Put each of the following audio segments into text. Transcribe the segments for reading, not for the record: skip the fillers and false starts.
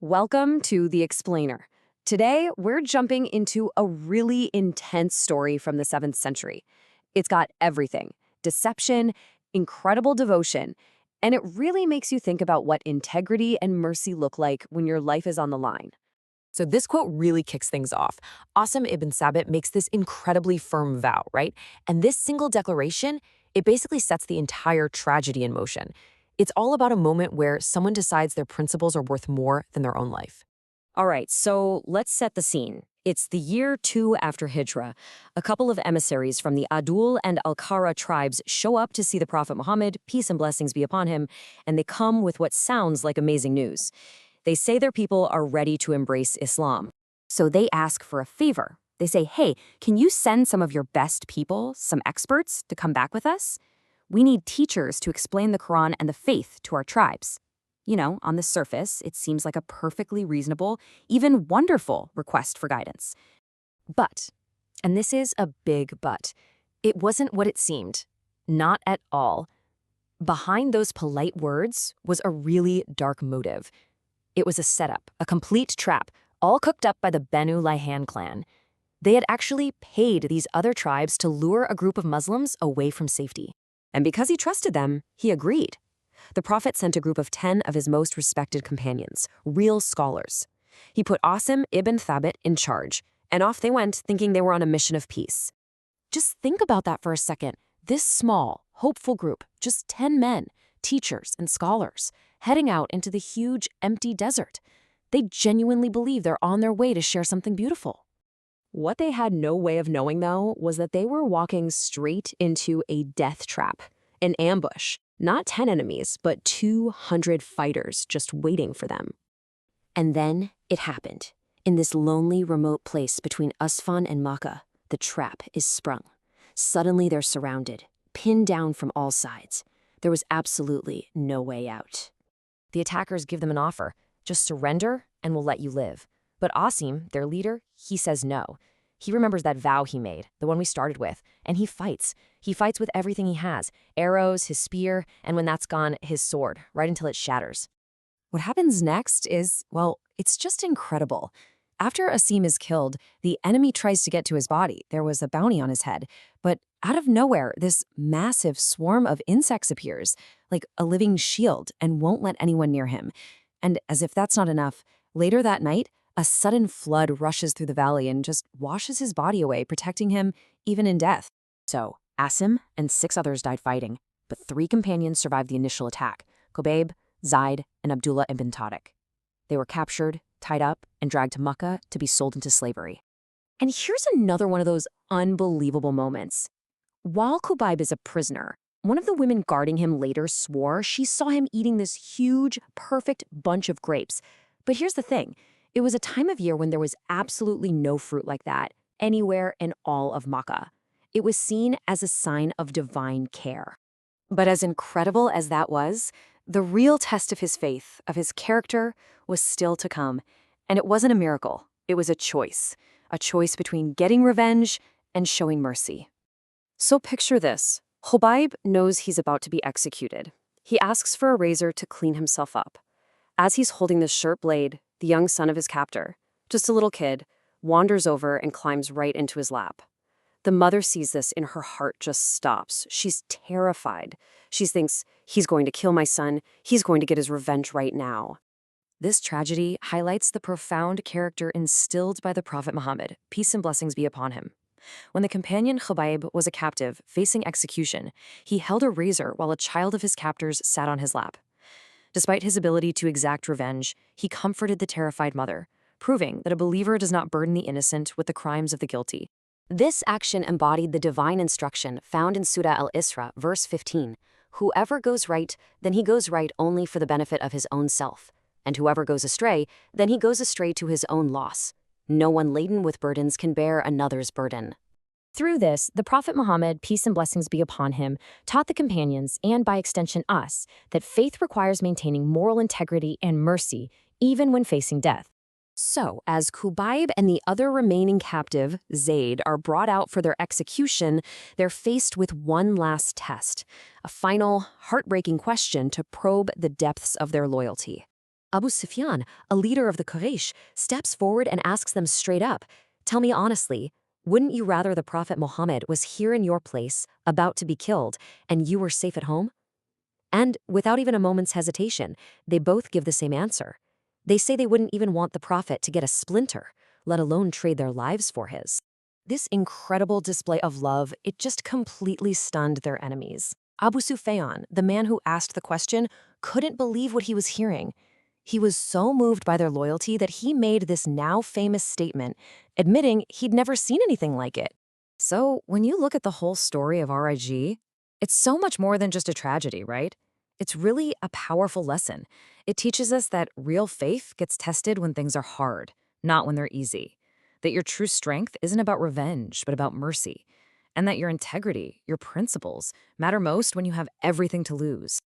Welcome to The Explainer. Today, we're jumping into a really intense story from the 7th century. It's got everything: deception, incredible devotion, and it really makes you think about what integrity and mercy look like when your life is on the line. So this quote really kicks things off. Aasim ibn Thaabit makes this incredibly firm vow, right? And this single declaration, it basically sets the entire tragedy in motion. It's all about a moment where someone decides their principles are worth more than their own life. All right, so let's set the scene. It's the year 2 after Hijrah. A couple of emissaries from the Adul and Al-Qaarrrah tribes show up to see the Prophet Muhammad, peace and blessings be upon him, and they come with what sounds like amazing news. They say their people are ready to embrace Islam. So they ask for a favor. They say, hey, can you send some of your best people, some experts, to come back with us? We need teachers to explain the Quran and the faith to our tribes. You know, on the surface, it seems like a perfectly reasonable, even wonderful request for guidance. But, and this is a big but, it wasn't what it seemed. Not at all. Behind those polite words was a really dark motive. It was a setup, a complete trap, all cooked up by the Banu Laihyaan clan. They had actually paid these other tribes to lure a group of Muslims away from safety. And because he trusted them, he agreed. The Prophet sent a group of 10 of his most respected companions, real scholars. He put Aasim ibn Thaabit in charge, and off they went thinking they were on a mission of peace. Just think about that for a second. This small, hopeful group, just 10 men, teachers and scholars, heading out into the huge, empty desert. They genuinely believe they're on their way to share something beautiful. What they had no way of knowing, though, was that they were walking straight into a death trap, an ambush. Not 10 enemies, but 200 fighters just waiting for them. And then it happened. In this lonely, remote place between Usfan and Makkah, the trap is sprung. Suddenly they're surrounded, pinned down from all sides. There was absolutely no way out. The attackers give them an offer: just surrender and we'll let you live. But Aasim, their leader, he says no. He remembers that vow he made, the one we started with, and he fights. He fights with everything he has: arrows, his spear, and when that's gone, his sword, right until it shatters. What happens next is, well, it's just incredible. After Aasim is killed, the enemy tries to get to his body. There was a bounty on his head. But out of nowhere, this massive swarm of insects appears, like a living shield, and won't let anyone near him. And as if that's not enough, later that night, a sudden flood rushes through the valley and just washes his body away, protecting him even in death. So, Aasim and 6 others died fighting, but 3 companions survived the initial attack: Khubaib, Zaid, and Abdullah ibn Thaabit. They were captured, tied up, and dragged to Makkah to be sold into slavery. And here's another one of those unbelievable moments. While Khubaib is a prisoner, one of the women guarding him later swore she saw him eating this huge, perfect bunch of grapes. But here's the thing. It was a time of year when there was absolutely no fruit like that anywhere in all of Makkah. It was seen as a sign of divine care. But as incredible as that was, the real test of his faith, of his character, was still to come. And it wasn't a miracle. It was a choice between getting revenge and showing mercy. So picture this. Khubaib knows he's about to be executed. He asks for a razor to clean himself up. As he's holding the sharp blade, the young son of his captor, just a little kid, wanders over and climbs right into his lap. The mother sees this and her heart just stops. She's terrified. She thinks, he's going to kill my son. He's going to get his revenge right now. This tragedy highlights the profound character instilled by the Prophet Muhammad, peace and blessings be upon him. When the companion Khubaib was a captive facing execution, he held a razor while a child of his captors sat on his lap. Despite his ability to exact revenge, he comforted the terrified mother, proving that a believer does not burden the innocent with the crimes of the guilty. This action embodied the divine instruction found in Surah Al-Isra, verse 15. Whoever goes right, then he goes right only for the benefit of his own self. And whoever goes astray, then he goes astray to his own loss. No one laden with burdens can bear another's burden. Through this, the Prophet Muhammad, peace and blessings be upon him, taught the companions, and by extension us, that faith requires maintaining moral integrity and mercy, even when facing death. So, as Khubaib and the other remaining captive, Zaid, are brought out for their execution, they're faced with one last test, a final, heartbreaking question to probe the depths of their loyalty. Abu Sufyan, a leader of the Quraysh, steps forward and asks them straight up, "Tell me honestly, wouldn't you rather the Prophet Muhammad was here in your place, about to be killed, and you were safe at home?" And without even a moment's hesitation, they both give the same answer. They say they wouldn't even want the Prophet to get a splinter, let alone trade their lives for his. This incredible display of love, it just completely stunned their enemies. Abu Sufyan, the man who asked the question, couldn't believe what he was hearing. He was so moved by their loyalty that he made this now famous statement, admitting he'd never seen anything like it. So, when you look at the whole story of Ar-Rajee, it's so much more than just a tragedy, right? It's really a powerful lesson. It teaches us that real faith gets tested when things are hard, not when they're easy. That your true strength isn't about revenge, but about mercy. And that your integrity, your principles, matter most when you have everything to lose.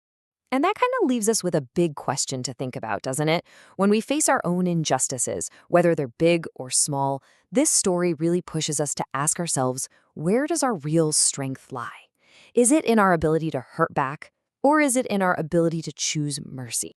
And that kind of leaves us with a big question to think about, doesn't it? When we face our own injustices, whether they're big or small, this story really pushes us to ask ourselves, where does our real strength lie? Is it in our ability to hurt back, or is it in our ability to choose mercy?